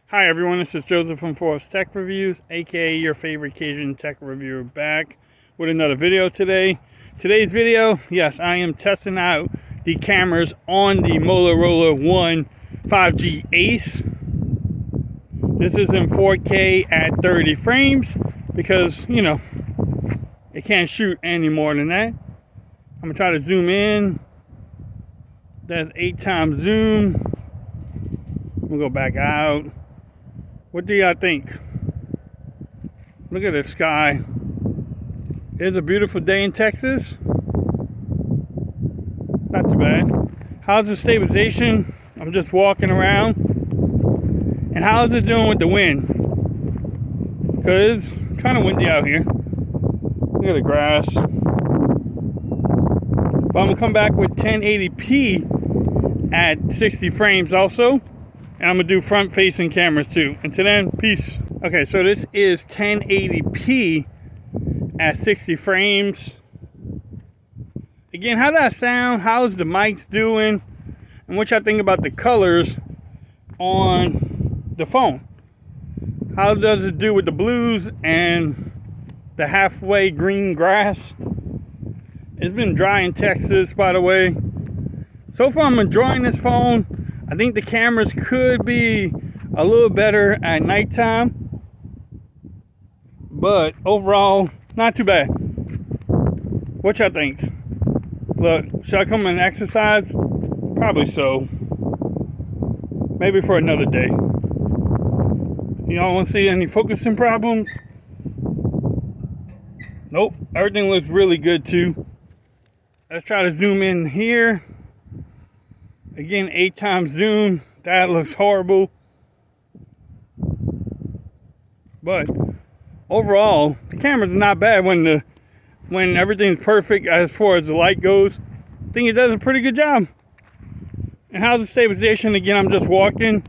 Hi everyone, this is Joseph from Forrest Tech Reviews, aka your favorite Cajun tech reviewer, back with another video today. Today's video, yes, I am testing out the cameras on the Motorola One 5G Ace. This is in 4K at 30 frames because, you know, it can't shoot any more than that. I'm gonna try to zoom in. That's 8x zoom. We'll go back out. What do y'all think? Look at the sky. It's a beautiful day in Texas. Not too bad. How's the stabilization? I'm just walking around. And how's it doing with the wind? Because it's kind of windy out here. Look at the grass. But I'm going to come back with 1080p at 60 frames also. And I'm going to do front facing cameras too. Until then, peace. Okay, so this is 1080p at 60 frames. Again, how does that sound? How's the mics doing? And what y'all think about the colors on the phone? How does it do with the blues and the halfway green grass? It's been dry in Texas, by the way. So far, I'm enjoying this phone. I think the cameras could be a little better at nighttime, but overall, not too bad. What y'all think? Look, should I come and exercise? Probably so. Maybe for another day. Y'all want to see any focusing problems? Nope, everything looks really good too. Let's try to zoom in here. Again, 8x zoom. That looks horrible. But overall, the camera's not bad when everything's perfect as far as the light goes. I think it does a pretty good job. And how's the stabilization? Again, I'm just walking,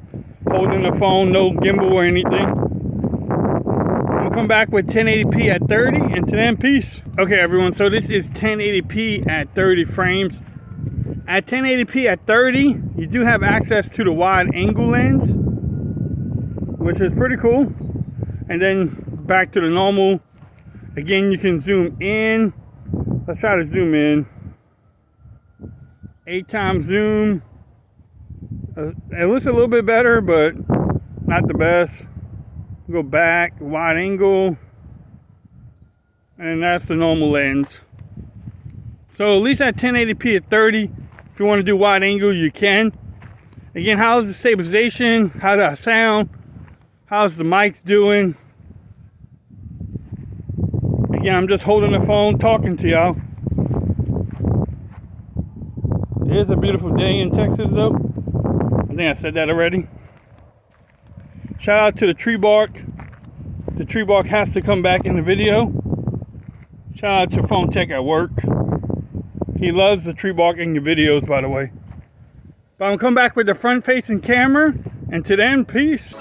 holding the phone, no gimbal or anything. I'm gonna come back with 1080p at 30, and to then, peace. Okay, everyone, so this is 1080p at 30 frames. At 1080p at 30, you do have access to the wide angle lens, which is pretty cool. And then back to the normal. Again, you can zoom in. Let's try to zoom in. 8x zoom. It looks a little bit better, but not the best. Go back, wide angle. And that's the normal lens. So at least at 1080p at 30, if you want to do wide angle, you can. Again, how's the stabilization? How does that sound? How's the mics doing? Again, I'm just holding the phone, talking to y'all. It is a beautiful day in Texas, though. I think I said that already. Shout out to the tree bark. The tree bark has to come back in the video. Shout out to Phone Tech at work. He loves the tree bark in your videos, by the way. But I'm gonna come back with the front facing camera, and to then, peace.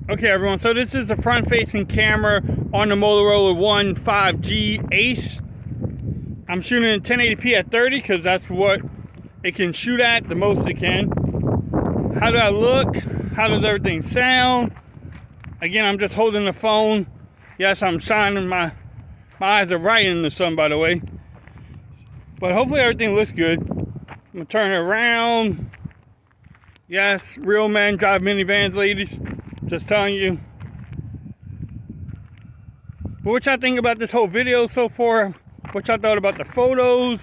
Okay, everyone, so this is the front-facing camera on the Motorola One 5G Ace. I'm shooting in 1080p at 30 because that's what it can shoot at, the most it can. How do I look? How does everything sound? Again, I'm just holding the phone. Yes, I'm shining. My eyes are right in the sun, by the way. But hopefully everything looks good. I'm going to turn it around. Yes, real men drive minivans, ladies. Just telling you. But what y'all think about this whole video so far? What y'all thought about the photos?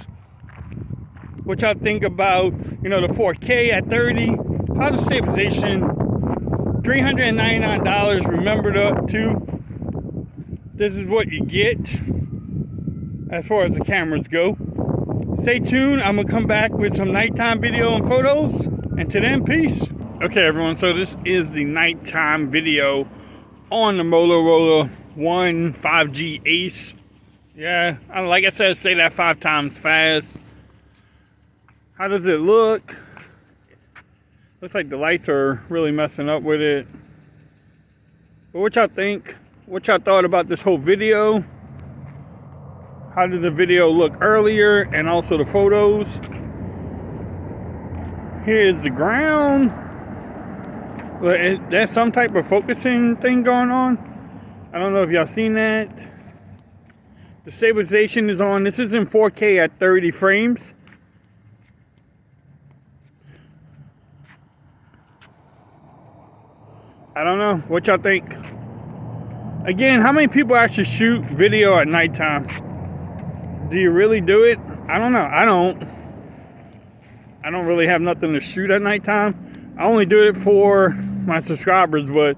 What y'all think about, you know, the 4K at 30? How's the stabilization? $399. Remember to this is what you get as far as the cameras go. Stay tuned. I'm gonna come back with some nighttime video and photos. And to then, peace. Okay, everyone. So this is the nighttime video on the Motorola One 5G Ace. Yeah, like I said, say that 5 times fast. How does it look? Looks like the lights are really messing up with it. But what y'all think? What y'all thought about this whole video? How did the video look earlier and also the photos? Here's the ground. There's some type of focusing thing going on. I don't know if y'all seen that. The stabilization is on. This is in 4K at 30 frames. I don't know. What y'all think? Again, how many people actually shoot video at nighttime? Do you really do it? I don't know. I don't really have nothing to shoot at nighttime. I only do it for my subscribers, but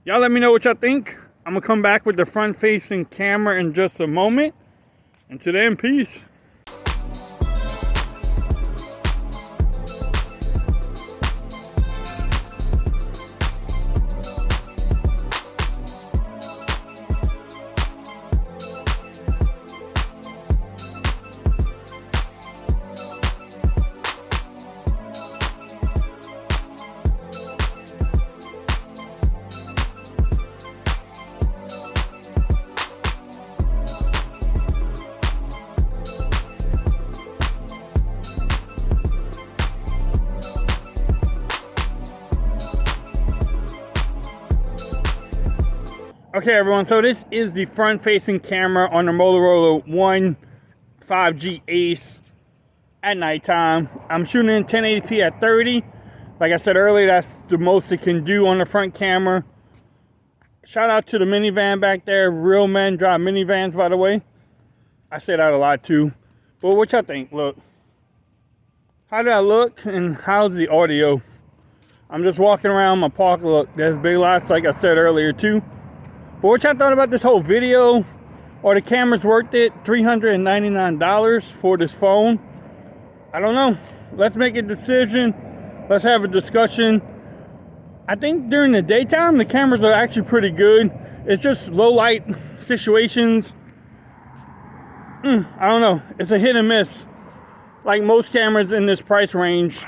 y'all let me know what y'all think. I'm gonna come back with the front facing camera in just a moment. And to then, peace. Okay, everyone, so this is the front-facing camera on the Motorola One 5G Ace at nighttime. I'm shooting in 1080p at 30. Like I said earlier, that's the most it can do on the front camera. Shout out to the minivan back there. Real men drive minivans, by the way. I say that a lot, too. But what y'all think? Look. How do I look, and how's the audio? I'm just walking around my park. Look, there's big lots, like I said earlier, too. But what y'all thought about this whole video? Are the cameras worth it? $399 for this phone? I don't know. Let's make a decision. Let's have a discussion. I think during the daytime, the cameras are actually pretty good. It's just low light situations. I don't know. It's a hit and miss. Like most cameras in this price range,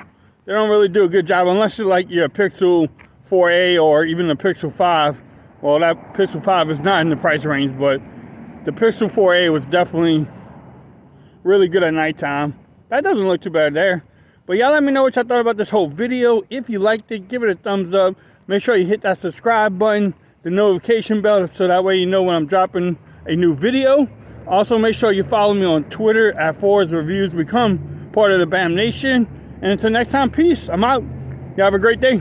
they don't really do a good job unless you're like your Pixel 4a or even the Pixel 5. Well, that Pixel 5 is not in the price range, but the Pixel 4a was definitely really good at nighttime. That doesn't look too bad there. But y'all let me know what y'all thought about this whole video. If you liked it, give it a thumbs up. Make sure you hit that subscribe button, the notification bell, so that way you know when I'm dropping a new video. Also, make sure you follow me on Twitter at Ford's Reviews. Become part of the BAM Nation. And until next time, peace. I'm out. Y'all have a great day.